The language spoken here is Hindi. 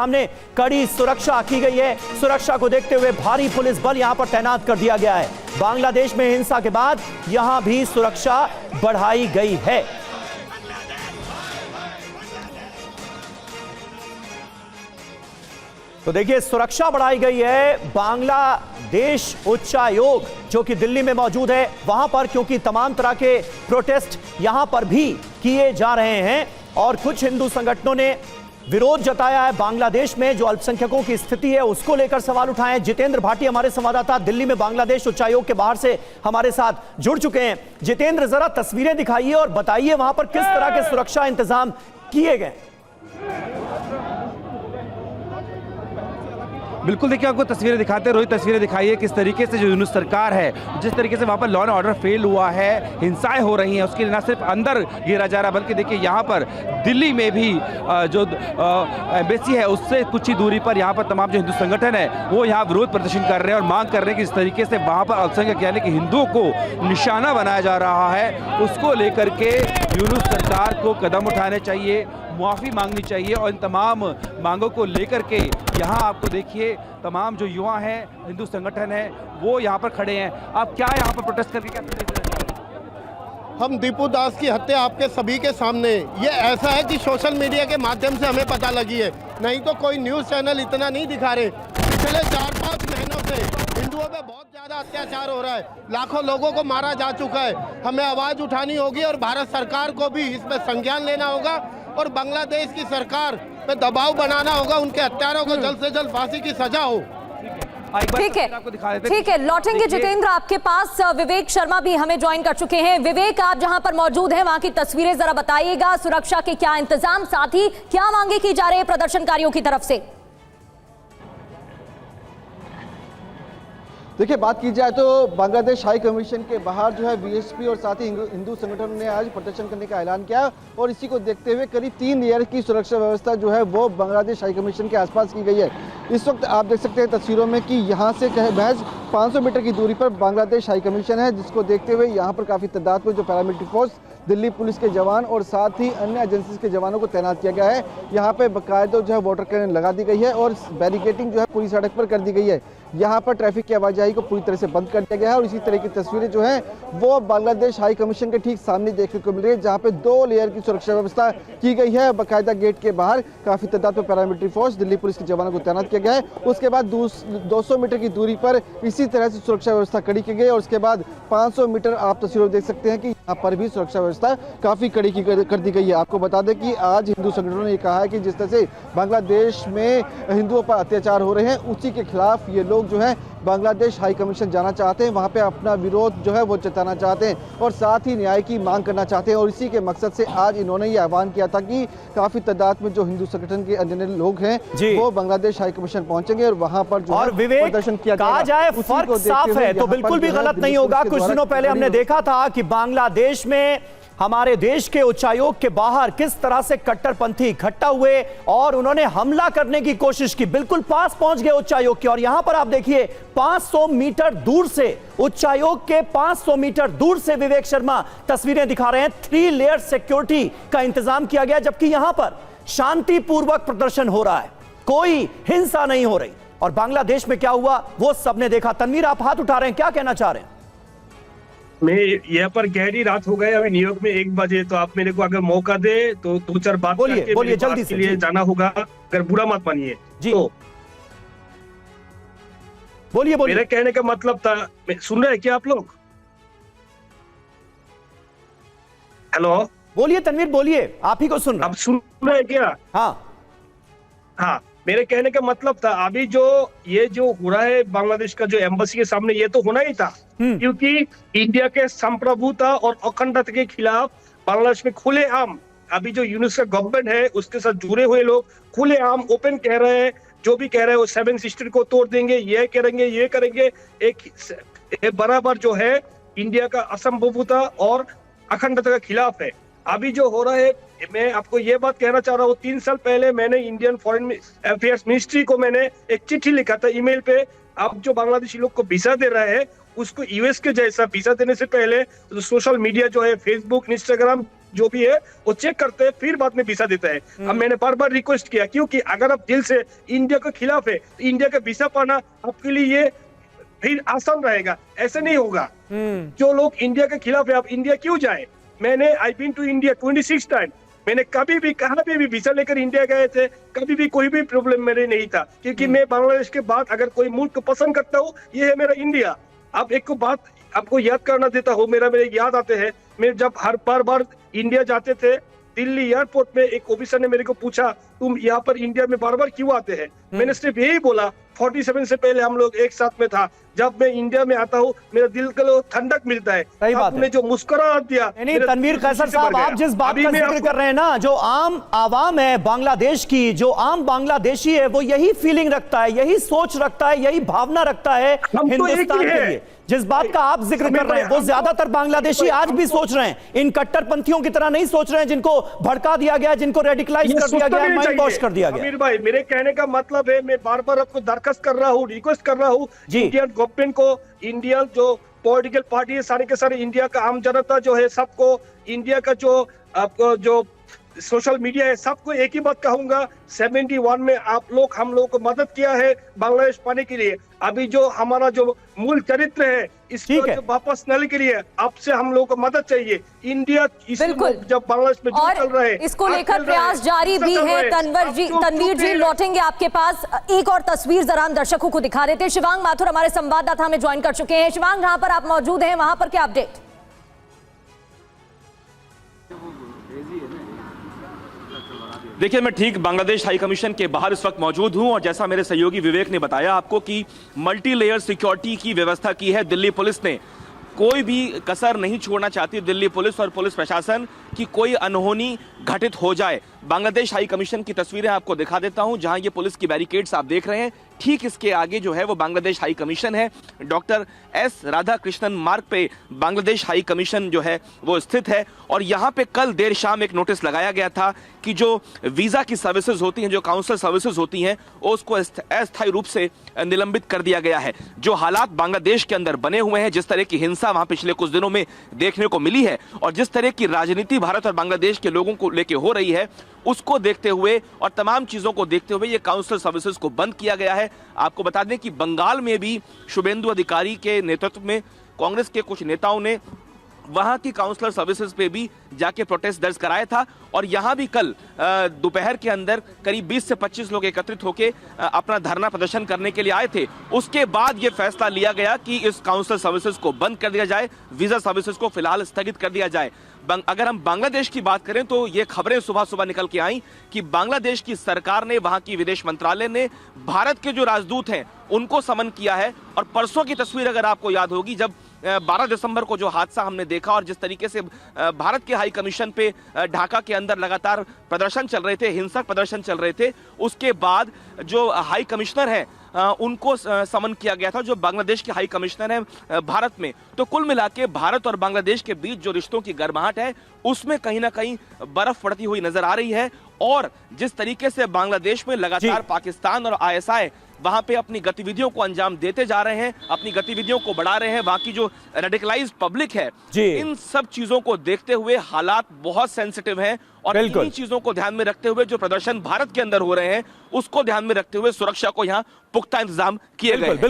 सामने कड़ी सुरक्षा की गई है। सुरक्षा को देखते हुए भारी पुलिस बल यहां पर तैनात कर दिया गया है। बांग्लादेश में हिंसा के बाद यहां भी सुरक्षा बढ़ाई गई है। तो देखिए, सुरक्षा बढ़ाई गई है। बांग्लादेश उच्चायोग जो कि दिल्ली में मौजूद है वहां पर, क्योंकि तमाम तरह के प्रोटेस्ट यहां पर भी किए जा रहे हैं और कुछ हिंदू संगठनों ने विरोध जताया है। बांग्लादेश में जो अल्पसंख्यकों की स्थिति है उसको लेकर सवाल उठाए हैं। जितेंद्र भाटी हमारे संवाददाता दिल्ली में बांग्लादेश उच्चायोग के बाहर से हमारे साथ जुड़ चुके हैं। जितेंद्र, जरा तस्वीरें दिखाइए और बताइए वहां पर किस तरह के सुरक्षा इंतजाम किए गए। बिल्कुल, देखिए आपको तस्वीरें दिखाते हैं। रोहित, तस्वीरें दिखाइए किस तरीके से जो यूनुस सरकार है, जिस तरीके से वहाँ पर लॉ एंड ऑर्डर फेल हुआ है, हिंसाएं हो रही हैं, उसके लिए न सिर्फ अंदर घेरा जा रहा बल्कि देखिए यहाँ पर दिल्ली में भी जो एम्बेसी है उससे कुछ ही दूरी पर यहाँ पर तमाम जो हिंदू संगठन है वो यहाँ विरोध प्रदर्शन कर रहे हैं और मांग कर रहे हैं कि इस तरीके से वहाँ पर अल्पसंख्यक यानी कि हिंदुओं को निशाना बनाया जा रहा है, उसको लेकर के यूनुस सरकार को कदम उठाने चाहिए, मुआफ़ी मांगनी चाहिए। और इन तमाम मांगों को लेकर के यहाँ आपको देखिए तमाम जो युवा हैं, हिंदू संगठन है, वो यहाँ पर खड़े हैं। आप क्या यहाँ पर प्रोटेस्ट करके क्या संदेश देना चाह रहे हैं? हम दीपू दास की हत्या आपके सभी के सामने, ये ऐसा है कि सोशल मीडिया के माध्यम से हमें पता लगी है, नहीं तो कोई न्यूज़ चैनल इतना नहीं दिखा रहे। पिछले 4-5 महीनों से हिंदुओं पे बहुत ज़्यादा अत्याचार हो रहा है, लाखों लोगों को मारा जा चुका है। हमें आवाज़ उठानी होगी और भारत सरकार को भी इसमें संज्ञान लेना होगा और बांग्लादेश की सरकार पे दबाव बनाना होगा, उनके हत्यारों को जल्द से जल्द फांसी की सजा हो। ठीक है, ठीक है, लौटेंगे जितेंद्र आपके पास। विवेक शर्मा भी हमें ज्वाइन कर चुके हैं। विवेक, आप जहां पर मौजूद हैं वहां की तस्वीरें जरा बताइएगा। सुरक्षा के क्या इंतजाम, साथ ही क्या मांगे की जा रही है प्रदर्शनकारियों की तरफ से? देखिए, बात की जाए तो बांग्लादेश हाई कमीशन के बाहर जो है बीएसपी और साथ ही हिंदू संगठनों ने आज प्रदर्शन करने का ऐलान किया और इसी को देखते हुए करीब 3 लेयर की सुरक्षा व्यवस्था जो है वो बांग्लादेश हाई कमीशन के आसपास की गई है। इस वक्त आप देख सकते हैं तस्वीरों में कि यहाँ से महज 500 मीटर की दूरी पर बांग्लादेश हाई कमीशन है, जिसको देखते हुए यहाँ पर काफ़ी तादाद में जो पैरामिलिट्री फोर्स, दिल्ली पुलिस के जवान और साथ ही अन्य एजेंसीज के जवानों को तैनात किया गया है। यहाँ पे बाकायदा जो है वाटर कैनन लगा दी गई है और बैरिकेडिंग जो है पूरी सड़क पर कर दी गई है। यहाँ पर ट्रैफिक की आवाजाही को पूरी तरह से बंद कर दिया गया है और इसी तरह की तस्वीरें जो हैं वो बांग्लादेश हाई कमीशन के ठीक सामने देखने को मिल रही है, जहाँ पे 2 लेयर की सुरक्षा व्यवस्था की गई है। बाकायदा गेट के बाहर काफ़ी तादाद में पैरामिलिट्री फोर्स, दिल्ली पुलिस के जवानों को तैनात किया गया है। उसके बाद 200 मीटर की दूरी पर इसी तरह से सुरक्षा व्यवस्था कड़ी की गई और उसके बाद 500 मीटर आप तस्वीरों देख सकते हैं कि यहाँ पर भी सुरक्षा व्यवस्था काफ़ी कड़ी कर दी गई है। आपको बता दें कि आज हिंदू संगठनों ने कहा है कि जिस तरह से बांग्लादेश में हिंदुओं पर अत्याचार हो रहे हैं उसी के खिलाफ ये लोग जो है बांग्लादेश हाई कमीशन जाना चाहते हैं, वहाँ पे अपना विरोध जो है वो जताना चाहते हैं और साथ ही न्याय की मांग करना चाहते हैं। और इसी के मकसद से आज इन्होंने ये आह्वान किया था कि काफी तादाद में जो हिंदू संगठन के अन्य लोग हैं वो बांग्लादेश हाई कमीशन पहुंचेंगे और वहाँ पर जो प्रदर्शन किया जाए। फर्क साफ है तो बिल्कुल भी गलत नहीं होगा। कुछ दिनों पहले हमने देखा था कि बांग्लादेश में हमारे देश के उच्चायोग के बाहर किस तरह से कट्टरपंथी इकट्ठा हुए और उन्होंने हमला करने की कोशिश की, बिल्कुल पास पहुंच गए उच्चायोग के। और यहां पर आप देखिए 500 मीटर दूर से, उच्चायोग के 500 मीटर दूर से विवेक शर्मा तस्वीरें दिखा रहे हैं, 3 लेयर सिक्योरिटी का इंतजाम किया गया, जबकि यहां पर शांतिपूर्वक प्रदर्शन हो रहा है, कोई हिंसा नहीं हो रही। और बांग्लादेश में क्या हुआ वो सबने देखा। तनवीर, आप हाथ उठा रहे हैं, क्या कहना चाह रहे हैं? मैं यहाँ पर गहरी रात हो गए, अभी न्यूयॉर्क में 1 बजे, तो आप मेरे को अगर मौका दे तो 2-4 बात बोलिए जल्दी से, लिए जाना होगा, अगर बुरा मत मानिए तो। बोलिए। मेरे कहने का मतलब था, सुन रहे हैं क्या आप लोग? हेलो, बोलिए तनवीर, बोलिए, आप ही को सुन रहे। आप सुन रहे हैं क्या? हाँ, मेरे कहने का मतलब था अभी जो ये जो हो रहा है बांग्लादेश का जो एम्बेसी के सामने, ये तो होना ही था, क्योंकि इंडिया के संप्रभुता और अखंडता के खिलाफ बांग्लादेश में खुलेआम अभी जो यूनुस का गवर्नमेंट है उसके साथ जुड़े हुए लोग खुलेआम ओपन कह रहे हैं, जो भी कह रहे हैं वो 7 सिस्टर को तोड़ देंगे, ये करेंगे, ये करेंगे। एक बराबर जो है इंडिया का असंप्रभुता और अखंडता के खिलाफ है। अभी जो हो रहा है, मैं आपको ये बात कहना चाह रहा हूँ, 3 साल पहले मैंने इंडियन फॉरेन अफेयर्स मिनिस्ट्री को मैंने एक चिट्ठी लिखा था ईमेल पे, अब जो बांग्लादेशी लोग को वीजा दे रहा है उसको यूएस के जैसा वीजा देने से पहले तो सोशल मीडिया जो है फेसबुक, इंस्टाग्राम जो भी है वो चेक करते हैं, फिर बाद में वीजा देता है। अब मैंने बार बार रिक्वेस्ट किया, क्योंकि अगर आप दिल से इंडिया के खिलाफ है तो इंडिया का वीजा पाना आपके लिए ये फिर आसान रहेगा, ऐसे नहीं होगा। जो लोग इंडिया के खिलाफ है, आप इंडिया क्यों जाए? मैंने I been to India 26 time, मैंने कभी भी कहाँ पे भी वीजा लेकर इंडिया गए थे, कभी भी कोई भी प्रॉब्लम मेरे नहीं था, क्योंकि मैं बांग्लादेश के बाद अगर कोई मुल्क को पसंद करता हूँ, ये है मेरा इंडिया। अब एक को बात आपको याद करना देता हूँ, मेरे याद आते हैं, मैं जब हर बार इंडिया जाते थे, दिल्ली एयरपोर्ट में एक ऑफिसर ने मेरे को पूछा, तुम यहाँ पर इंडिया में बार बार क्यों आते हैं? मैंने सिर्फ यही बोला, 47 से पहले हम लोग एक साथ में था, जब मैं इंडिया में आता हूँ मेरा दिल को ठंडक मिलता है। सही बात आपने जो मुस्कुराहट दिया, नहीं तनवीर कैसर साहब, आप जिस बात का जिक्र कर रहे हैं ना, जो आम आवाम है बांग्लादेश की, जो आम बांग्लादेशी है, वो यही फीलिंग रखता है, यही सोच रखता है, यही भावना रखता है हिंदुस्तान के लिए। जिस बात का आप जिक्र कर रहे हैं वो ज्यादातर बांग्लादेशी आज भी सोच रहे हैं, इन कट्टरपंथियों की तरह नहीं सोच रहे हैं जिनको भड़का दिया गया, जिनको रेडिकलाइज कर दिया गया, माइंड वॉश कर दिया गया। अमीर भाई, मेरे कहने का मतलब है, मैं बार बार आपको दरखास्त कर रहा हूँ, रिक्वेस्ट कर रहा हूँ इंडियन गवर्नमेंट को, इंडियन जो पॉलिटिकल पार्टी है सारे के सारे, इंडिया का आम जनता जो है सबको, इंडिया का जो आपको जो सोशल मीडिया है, सबको एक ही बात कहूंगा, 71 में आप लोग हम लोग को मदद किया है बांग्लादेश पाने के लिए। अभी जो हमारा जो मूल चरित्र है इसको वापस लाने के लिए आपसे हम लोग को मदद चाहिए। इंडिया जब बांग्लादेश में जो चल रहा है, इसको लेकर प्रयास जारी भी है। तनवीर जी लौटेंगे आपके पास। एक और तस्वीर जरा हम दर्शकों को दिखा देते हैं। शिवांग माथुर हमारे संवाददाता हमें ज्वाइन कर चुके हैं। शिवांग, जहां पर आप मौजूद हैं वहां पर क्या अपडेट? देखिए, मैं ठीक बांग्लादेश हाई कमीशन के बाहर इस वक्त मौजूद हूं और जैसा मेरे सहयोगी विवेक ने बताया आपको कि मल्टी लेयर सिक्योरिटी की व्यवस्था की है दिल्ली पुलिस ने। कोई भी कसर नहीं छोड़ना चाहती दिल्ली पुलिस और पुलिस प्रशासन कि कोई अनहोनी घटित हो जाए। बांग्लादेश हाई कमीशन की तस्वीरें आपको दिखा देता हूं, जहां ये पुलिस की बैरिकेड्स आप देख रहे हैं, ठीक इसके आगे जो है वो बांग्लादेश हाई कमीशन है। डॉक्टर एस राधाकृष्णन मार्ग पे बांग्लादेश हाई कमीशन जो है वो स्थित है और यहाँ पे कल देर शाम एक नोटिस लगाया गया था कि जो वीजा की सर्विसेज होती हैं, जो काउंसलर सर्विसेज होती हैं, उसको अस्थायी रूप से निलंबित कर दिया गया है। जो हालात बांग्लादेश के अंदर बने हुए हैं, जिस तरह की हिंसा वहां पिछले कुछ दिनों में देखने को मिली है और जिस तरह की राजनीति भारत और बांग्लादेश के लोगों को लेकर हो रही है, उसको देखते हुए और तमाम चीजों को देखते हुए ये काउंसलर सर्विसेज को बंद किया गया है। आपको बता दें कि बंगाल में भी शुभेंदु अधिकारी के नेतृत्व में कांग्रेस के कुछ नेताओं ने वहां की काउंसलर सर्विसेज पे भी जाके प्रोटेस्ट दर्ज कराया था और यहां भी कल दोपहर के अंदर करीब 20 से 25 लोग एकत्रित होकर अपना धरना प्रदर्शन करने के लिए आए थे। उसके बाद यह फैसला लिया गया कि इस काउंसलर सर्विसेज को बंद कर दिया जाए, वीजा सर्विसेज को फिलहाल स्थगित कर दिया जाए। अगर हम बांग्लादेश की बात करें तो ये खबरें सुबह सुबह निकल के आई कि बांग्लादेश की सरकार ने, वहां की विदेश मंत्रालय ने भारत के जो राजदूत हैं उनको समन किया है। और परसों की तस्वीर अगर आपको याद होगी, जब 12 दिसंबर को जो हादसा हमने देखा और जिस तरीके से भारत के हाई कमीशन पे ढाका के अंदर लगातार प्रदर्शन चल रहे थे, हिंसक प्रदर्शन चल रहे थे, उसके बाद जो हाई कमिश्नर है उनको समन किया गया था, जो बांग्लादेश के हाई कमिश्नर हैं भारत में। तो कुल मिला के भारत और बांग्लादेश के बीच जो रिश्तों की गर्माहट है उसमें कहीं ना कहीं बर्फ पड़ती हुई नजर आ रही है। और जिस तरीके से बांग्लादेश में लगातार पाकिस्तान और आईएसआई वहां पे अपनी गतिविधियों को अंजाम देते जा रहे हैं, अपनी गतिविधियों को बढ़ा रहे हैं, वहां की जो रेडिकलाइज्ड पब्लिक है, इन सब चीजों को देखते हुए हालात बहुत सेंसिटिव हैं और इन्हीं चीजों को ध्यान में रखते हुए जो प्रदर्शन भारत के अंदर हो रहे हैं उसको ध्यान में रखते हुए सुरक्षा को यहाँ पुख्ता इंतजाम किए गए हैं।